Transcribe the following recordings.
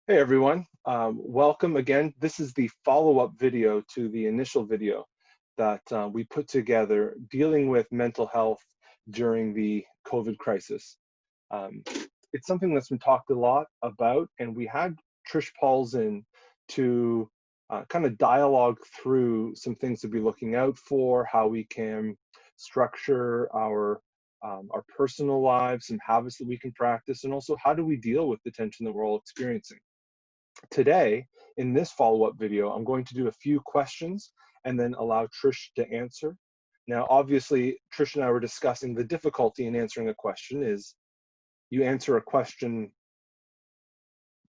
Hey everyone, welcome again. This is the follow-up video to the initial video that we put together dealing with mental health during the COVID crisis. Um, it's something that's been talked a lot about, and we had Trish Pauls in to kind of dialogue through some things to be looking out for, how we can structure our personal lives, some habits that we can practice, and also how do we deal with the tension that we're all experiencing. Today, in this follow-up video, I'm going to do a few questions and then allow Trish to answer. Now, obviously, Trish and I were discussing the difficulty in answering a question is you answer a question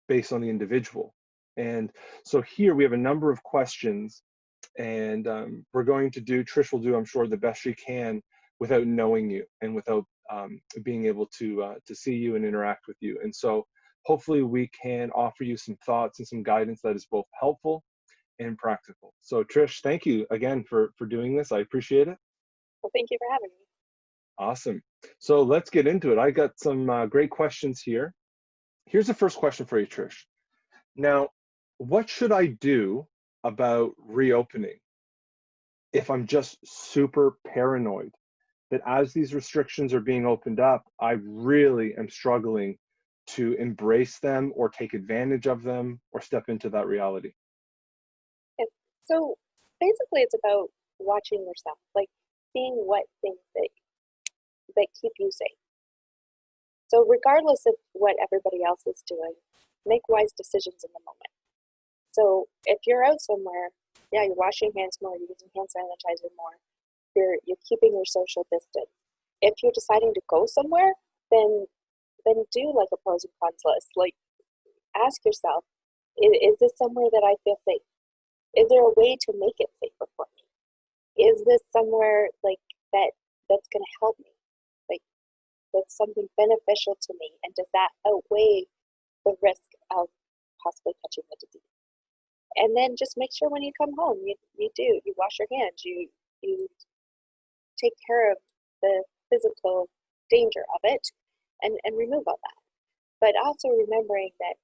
based on the individual. And so here we have a number of questions, and we're going to do, Trish will do, I'm sure, the best she can without knowing you and without being able to see you and interact with you. And so hopefully we can offer you some thoughts and some guidance that is both helpful and practical. So Trish, thank you again for doing this. I appreciate it. Well, thank you for having me. Awesome. So let's get into it. I got some great questions here. Here's the first question for you, Trish. Now, what should I do about reopening if I'm just super paranoid that as these restrictions are being opened up, I really am struggling to embrace them or take advantage of them or step into that reality? Yeah. So basically, it's about watching yourself, like seeing what things that keep you safe. So regardless of what everybody else is doing, make wise decisions in the moment. So if you're out somewhere, yeah, you're washing hands more, you're using hand sanitizer more, you're keeping your social distance. If you're deciding to go somewhere, then do like a pros and cons list. Like ask yourself, is this somewhere that I feel safe? Is there a way to make it safer for me? Is this somewhere like that's going to help me? Like that's something beneficial to me, and does that outweigh the risk of possibly catching the disease? And then just make sure when you come home, you wash your hands, you take care of the physical danger of it, and remove all that. But also remembering that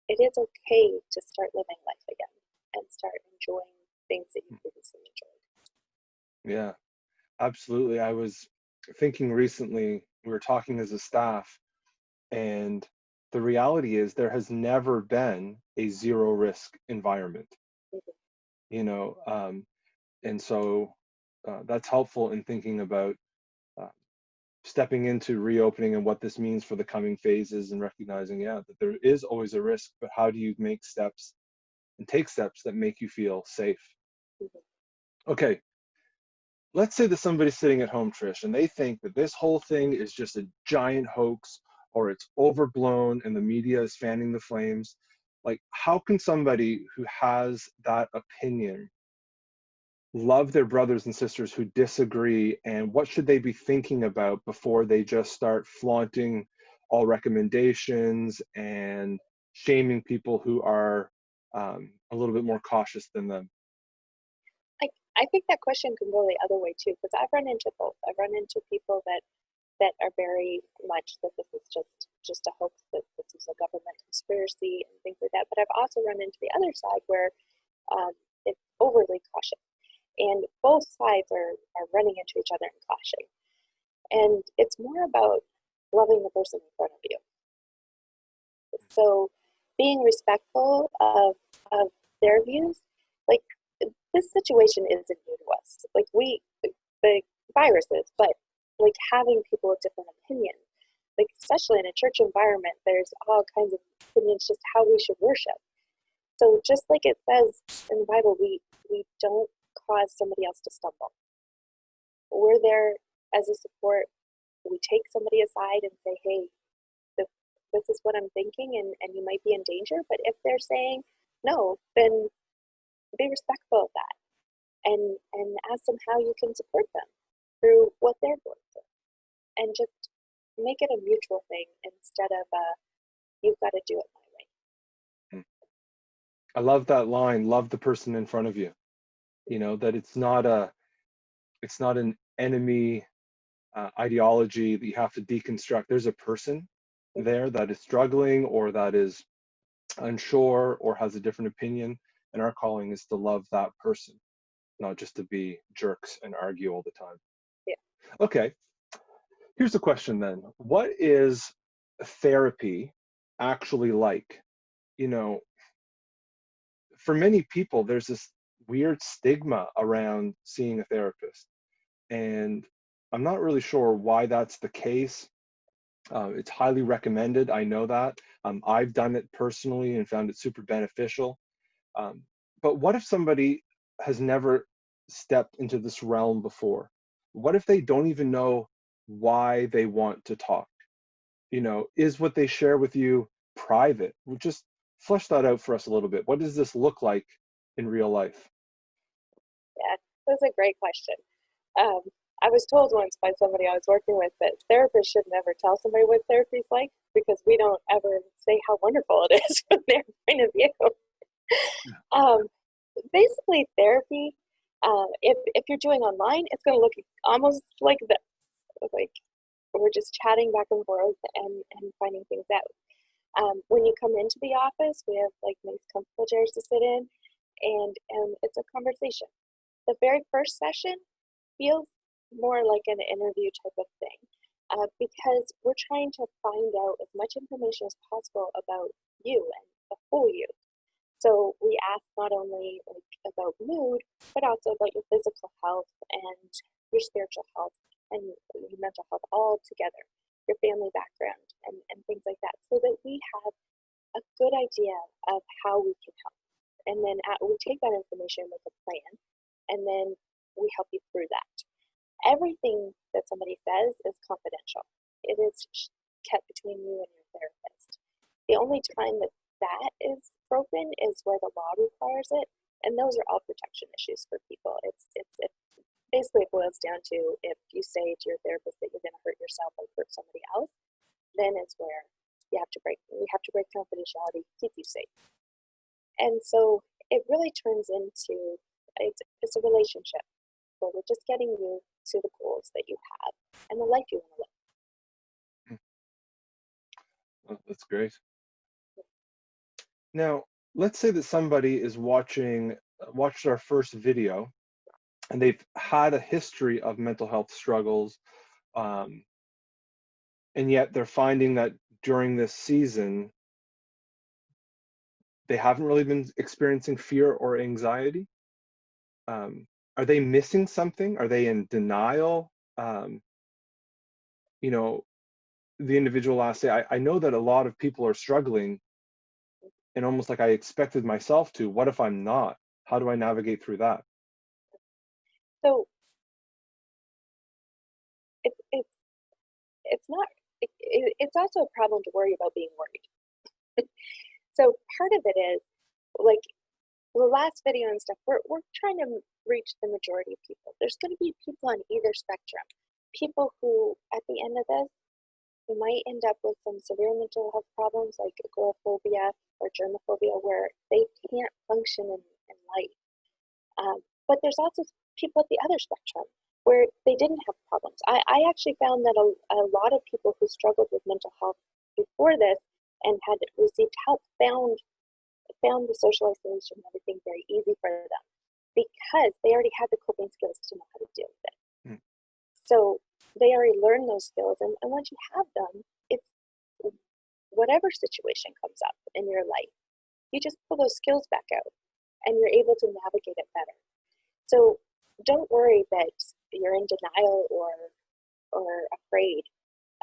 it is okay to start living life again and start enjoying things that you previously enjoyed. Yeah, absolutely. I was thinking recently, we were talking as a staff, and the reality is there has never been a zero risk environment, Mhm. you know, and so that's helpful in thinking about uh, stepping into reopening and what this means for the coming phases and recognizing, yeah, that there is always a risk, but how do you make steps and take steps that make you feel safe? Mhm. Okay, let's say that somebody's sitting at home, Trish, and they think that this whole thing is just a giant hoax or it's overblown and the media is fanning the flames. Like, how can somebody who has that opinion love their brothers and sisters who disagree, and what should they be thinking about before they just start flaunting all recommendations and shaming people who are a little bit more cautious than them? I think that question can go the other way too, because I've run into both. I've run into people that are very much that this is just a hoax, that this is a government conspiracy and things like that. But I've also run into the other side where um, it's overly cautious, and both sides are running into each other and clashing. And it's more about loving the person in front of you. So being respectful of their views, like this situation isn't new to us. Like the viruses, but like having people with different opinions, like especially in a church environment, there's all kinds of opinions just how we should worship. So just like it says in the Bible, we don't cause somebody else to stumble. We're there as a support. We take somebody aside and say, hey, this is what I'm thinking, and you might be in danger. But if they're saying no, then be respectful of that, and ask them how you can support them through what they're going through, and just make it a mutual thing instead of you've got to do it my I love that line, love the person in front of you. You know, that it's not an enemy ideology that you have to deconstruct. There's a person way. there that is struggling or that is unsure or has a different opinion, and our calling is to love that person, not just to be jerks and argue all the time. Yeah. Okay, here's a question then. What is therapy actually like? You know, for many people, there's this weird stigma around seeing a therapist. And I'm not really sure why that's the case. It's highly recommended. I know that. I've done it personally and found it super beneficial. Um, but what if somebody has never stepped into this realm before? What if they don't even know why they want to talk? Is what they share with you private? Well, just flesh that out for us a little bit. What does this look like in real life? Yeah, that's a great question. Um, I was told once by somebody I was working with that therapists should never tell somebody what therapy is like because we don't ever say how wonderful it is from their point of view. Um, Basically, therapy, if you're doing online, it's going to look almost like this. Like we're just chatting back and forth and finding things out. When you come into the office, we have like nice comfortable chairs to sit in, and it's a conversation. The very first session feels more like an interview type of thing because we're trying to find out as much information as possible about you and the whole you. So we ask not only like about mood, but also about your physical health and your spiritual health and your mental health all together, your family background and things like that, so that we have a good idea of how we can help. And then we take that information with a plan, and then we help you through that. Everything that somebody says is confidential. It is kept between you and your therapist. The only time that that is broken is where the law requires it, and those are all protection issues for people. It basically boils down to if you say to your therapist that you're going to hurt yourself or hurt somebody else, then it's where we have to break confidentiality to keep you safe. And so it really turns into it's a relationship where we're just getting you to the goals that you have and the life you want to live. Oh, that's great. Now, let's say that somebody is watched our first video and they've had a history of mental health struggles, um, and yet they're finding that during this season, they haven't really been experiencing fear or anxiety. Are they missing something? Are they in denial? You know, the individual last say, I know that a lot of people are struggling, and almost like I expected myself to. What if I'm not? How do I navigate through that? So it's it's not it's also a problem to worry about being worried. So part of it is like the last video and stuff, we're trying to reach the majority of people. There's going to be people on either spectrum. People who, at the end of this, who might end up with some severe mental health problems like agoraphobia or germophobia, where they can't function in life. But there's also people at the other spectrum where they didn't have problems. I actually found that a lot of people who struggled with mental health before this and had received help found the social isolation and everything very easy for them because they already had the coping skills to know how to deal with it. Mm. So they already learned those skills, and once you have them, it's whatever situation comes up in your life, you just pull those skills back out and you're able to navigate it better. So don't worry that you're in denial or afraid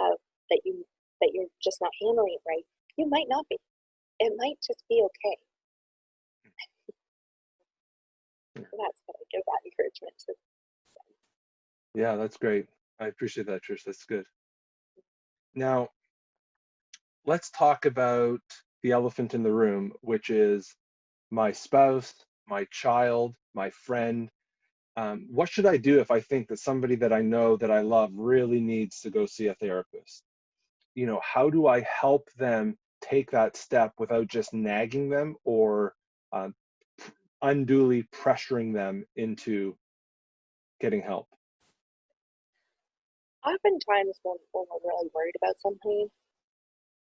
of that you're just not handling it right. You might not be. It might just be okay. So that's what I give that encouragement to. Yeah, that's great. I appreciate that, Trish. That's good. Now, let's talk about the elephant in the room, which is my spouse, my child, my friend. What should I do if I think that somebody that I know that I love really needs to go see a therapist? How do I help them take that step without just nagging them or um, unduly pressuring them into getting help? Oftentimes when we're really worried about something,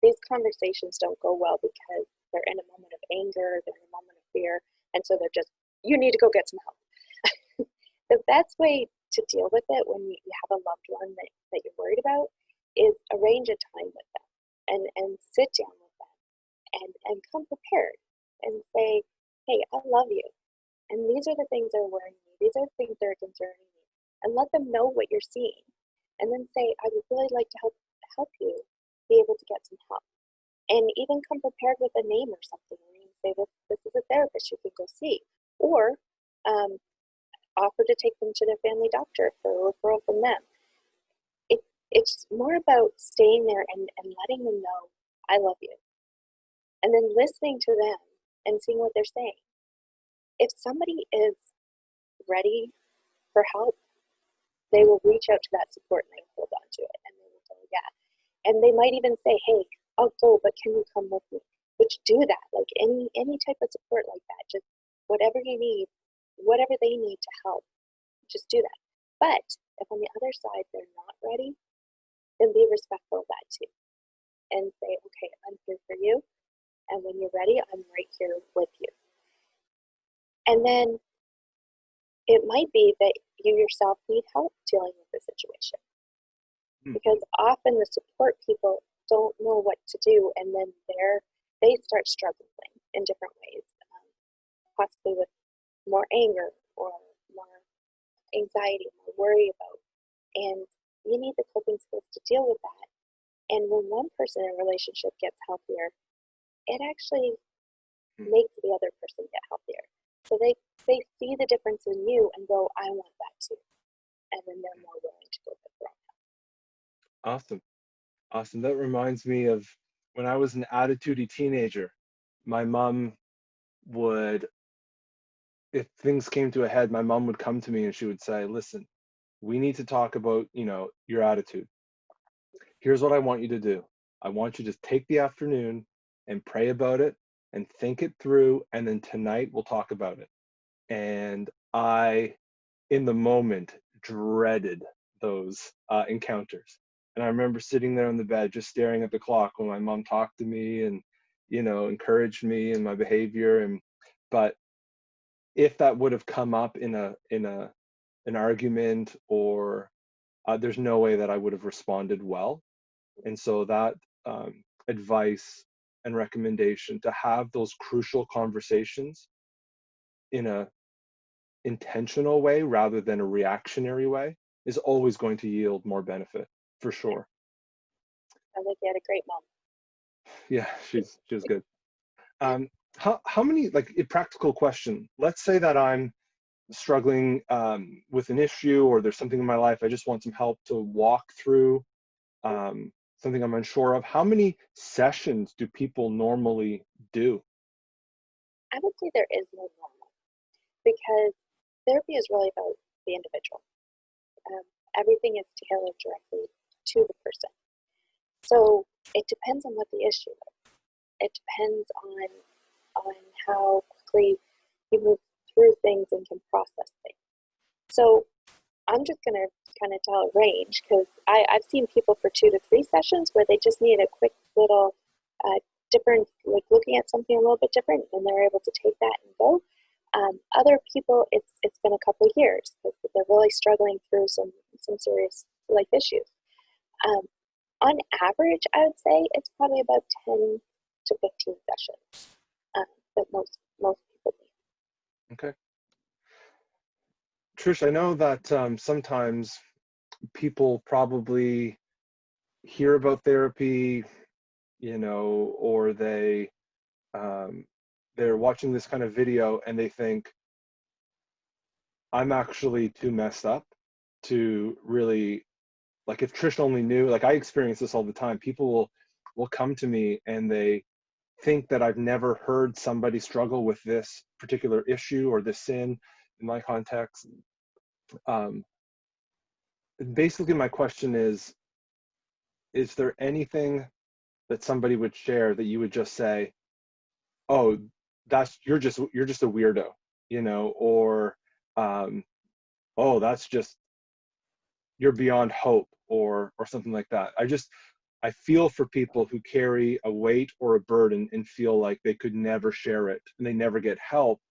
these conversations don't go well because they're in a moment of anger, they're in a moment of fear, and so they're just, you need to go get some help. The best way to deal with it when you have a loved one that you're worried about is arrange a time with them and sit down with them and come prepared and say, hey, I love you. And these are the things that are worrying me. These are the things that are concerning me. And let them know what you're seeing. And then say, I would really like to help you be able to get some help. And even come prepared with a name or something. And you say, this is a therapist you can go see. Or offer to take them to their family doctor for a referral from them. It's more about staying there and letting them know, I love you. And then listening to them and seeing what they're saying. If somebody is ready for help, they will reach out to that support and they will hold on to it and they will go, yeah. And they might even say, hey, I'll go, but can you come with me? Which do that, like any type of support like that, just whatever you need, whatever they need to help, just do that. But if on the other side they're not ready, then be respectful of that too. And say, okay, I'm here for you. And when you're ready, I'm right here with you. And then it might be that you yourself need help dealing with the situation. Because often the support people don't know what to do, and then they start struggling in different ways, possibly with more anger or more anxiety, more worry about. And you need the coping skills to deal with that. And when one person in a relationship gets healthier, it actually makes the other person get healthier. So they see the difference in you and go, I want that too. And then they're more willing to go get their own help. Awesome. That reminds me of when I was an attitudey teenager. My mom would, if things came to a head, my mom would come to me and she would say, listen, we need to talk about, your attitude. Here's what I want you to do. I want you to take the afternoon and pray about it and think it through. And then tonight we'll talk about it. And I, in the moment, dreaded those encounters. And I remember sitting there on the bed, just staring at the clock when my mom talked to me and, encouraged me in my behavior. But if that would have come up in an argument, or there's no way that I would have responded well. And so that advice and recommendation to have those crucial conversations in a intentional way rather than a reactionary way is always going to yield more benefit, for sure. I think you had a great mom. Yeah, she was good. How many, like, a practical question, let's say that I'm struggling with an issue, or there's something in my life I just want some help to walk through, something I'm unsure of. How many sessions do people normally do? I would say there is no normal, because therapy is really about the individual. Everything is tailored directly to the person. So it depends on what the issue is. It depends on how quickly you move through things and can process things. So I'm just going to kind of tell a range, because I've seen people for 2 to 3 sessions where they just need a quick little different, like looking at something a little bit different, and they're able to take that and go. Other people, it's been a couple of years because they're really struggling through some serious life issues. On average, I would say it's probably about 10 to 15 sessions that most people need. Okay. Trish, I know that sometimes people probably hear about therapy, or they're watching this kind of video and they think, I'm actually too messed up to really, like, if Trish only knew, like, I experience this all the time. People will come to me and they think that I've never heard somebody struggle with this particular issue or this sin in my context. Basically, my question is there anything that somebody would share that you would just say, oh, you're just a weirdo, or oh, that's just, you're beyond hope, or something like that? I feel for people who carry a weight or a burden and feel like they could never share it and they never get help.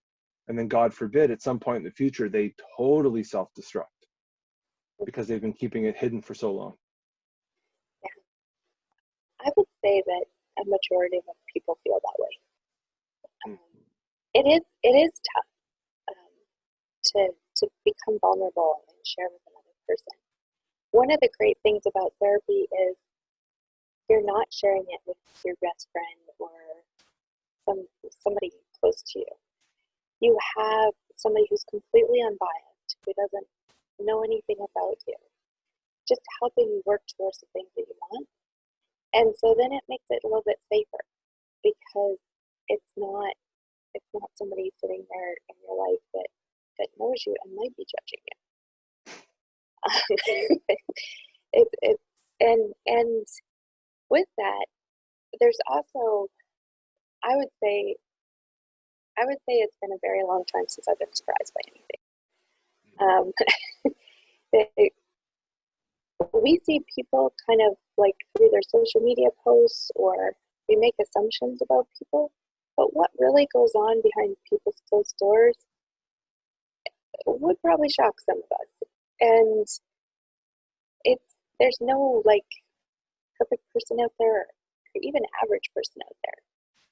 And then God forbid, at some point in the future, they totally self-destruct because they've been keeping it hidden for so long. Yeah. I would say that a majority of people feel that way. It is tough to become vulnerable and share with another person. One of the great things about therapy is you're not sharing it with your best friend or somebody close to you. You have somebody who's completely unbiased, who doesn't know anything about you, just helping you work towards the things that you want. And so then it makes it a little bit safer because it's not somebody sitting there in your life that knows you and might be judging you. And with that, there's also, I would say it's been a very long time since I've been surprised by anything. We see people kind of like through their social media posts, or we make assumptions about people, but what really goes on behind people's closed doors would probably shock some of us. And there's no like perfect person out there, or even average person out there.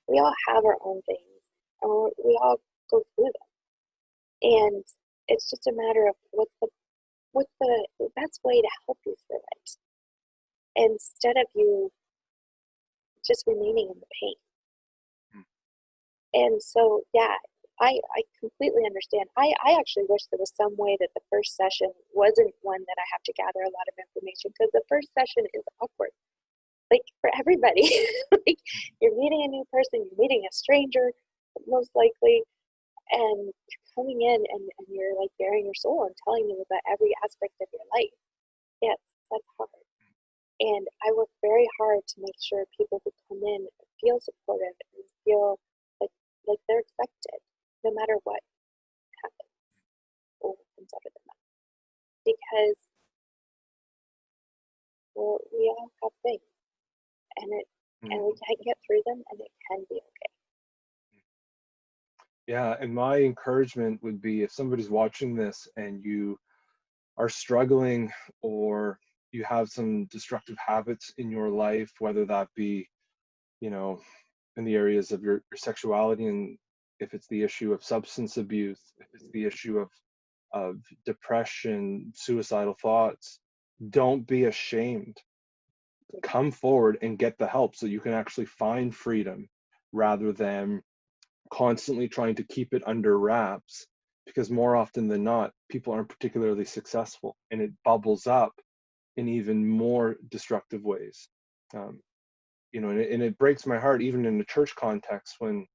We all have our own things, and we all go through them. And it's just a matter of what's the best way to help you through it, instead of you just remaining in the pain. And so, yeah, I completely understand. I actually wish there was some way that the first session wasn't one that I have to gather a lot of information, because the first session is awkward, like for everybody. Like you're meeting a new person, you're meeting a stranger, most likely, and you're coming in and you're like bearing your soul and telling them about every aspect of your life. Yes, that's hard. And I work very hard to make sure people who come in feel supportive and feel like they're expected, no matter what happens or comes out of their mouth. Because we all have things, and we can get through them, and it can be okay. Yeah, and my encouragement would be, if somebody's watching this and you are struggling, or you have some destructive habits in your life, whether that be, in the areas of your sexuality, and if it's the issue of substance abuse, if it's the issue of depression, suicidal thoughts, don't be ashamed. Come forward and get the help so you can actually find freedom, rather than constantly trying to keep it under wraps, because more often than not, people aren't particularly successful, and it bubbles up in even more destructive ways. And it breaks my heart, even in the church context, when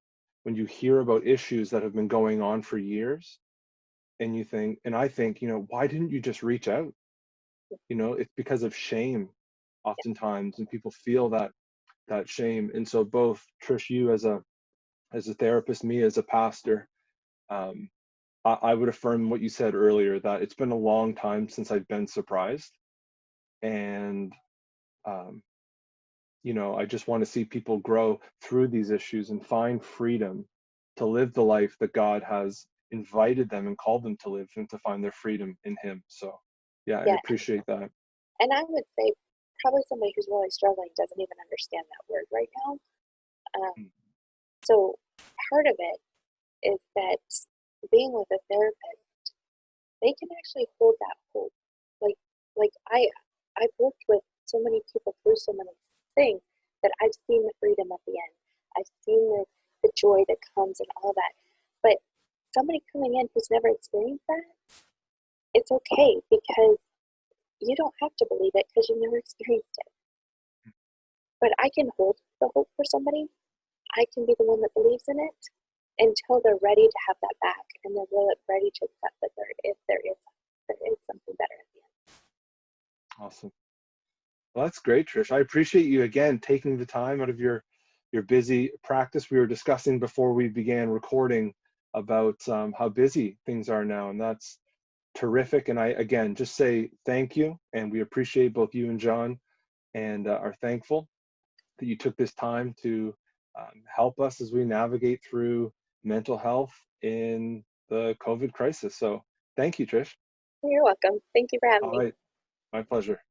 you hear about issues that have been going on for years, and I think, why didn't you just reach out? It's because of shame oftentimes, and people feel that shame. And so both Trish, you as a therapist, me as a pastor, I would affirm what you said earlier, that it's been a long time since I've been surprised. And I just want to see people grow through these issues and find freedom to live the life that God has invited them and called them to live, and to find their freedom in Him. So yeah, I appreciate that. And I would say probably somebody who's really struggling doesn't even understand that word right now. So part of it is that being with a therapist, they can actually hold that hope. Like I've worked with so many people through so many things that I've seen the freedom at the end. I've seen the joy that comes and all that. But somebody coming in who's never experienced that, it's okay, because you don't have to believe it because you've never experienced it. But I can hold the hope for somebody. I can be the one that believes in it until they're ready to have that back, and they're really ready to accept that there is something better at the end. Awesome. Well, that's great, Trish. I appreciate you again taking the time out of your busy practice. We were discussing before we began recording about how busy things are now, and that's terrific. And I, again, just say thank you, and we appreciate both you and John and are thankful that you took this time to help us as we navigate through mental health in the COVID crisis. So thank you, Trish. You're welcome. Thank you for having All me. right, my pleasure.